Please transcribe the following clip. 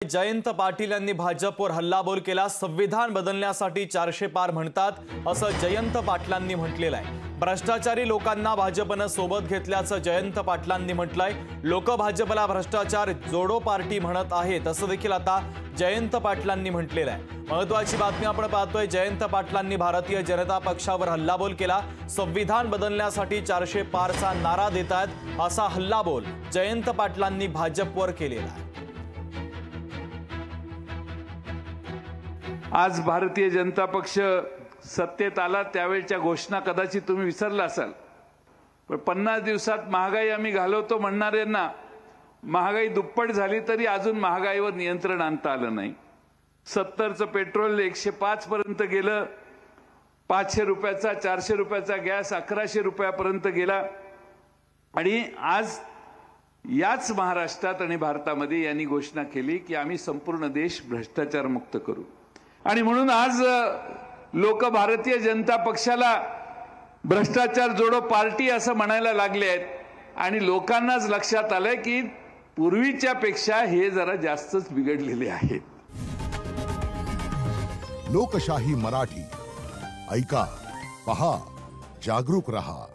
जयंत पाटील यांनी भाजपवर हल्लाबोल केला। संविधान बदलण्यासाठी 400 पार म्हणतात असं जयंत पाटलांनी म्हटलेलं आहे। भ्रष्टाचारी लोकांना भाजपने सोबत घेतल्याचं जयंत पाटलांनी म्हटलंय। लोक भाजपला भ्रष्टाचार जोडो पार्टी म्हणत आहेत असं देखील आता जयंत पाटलांनी म्हटलेलं आहे। महत्त्वाची बातमी आपण पाहतोय, जयंत पाटलांनी भारतीय जनता पक्षावर हल्लाबोल केला। संविधान बदलण्यासाठी 400 पारचा नारा देतात असा हल्लाबोल जयंत पाटलांनी भाजपवर केलेला आहे। आज भारतीय जनता पक्ष सत्तेत आला त्यावेळच्या घोषणा कदाचित तुम्ही विसरला असाल, पण 50 दिवसात महागाई आम्ही घालवतो म्हणणाऱ्यांना महागाई दुप्पट झाली तरी अजून महागाईवर नियंत्रण आणता आलं नाही। 70चं पेट्रोल 105 पर्यंत गेलं, 500 रुपयाचा 400 रुपयाचा गॅस 1100 रुपयापर्यंत गेला। आणि आज याच महाराष्ट्रात आणि भारतामध्ये यांनी घोषणा केली की आम्ही संपूर्ण देश भ्रष्टाचार मुक्त करू। आणि म्हणून आज लोक भारतीय जनता पक्षाला भ्रष्टाचार जोडो पार्टी असं म्हणायला लागले आहेत। आणि लोकांनाच लक्षात आलंय की पूर्वीच्या पेक्षा हे जरा जास्तच बिघडलेले आहेत। लोकशाही मराठी ऐका, पहा, जागरूक रहा।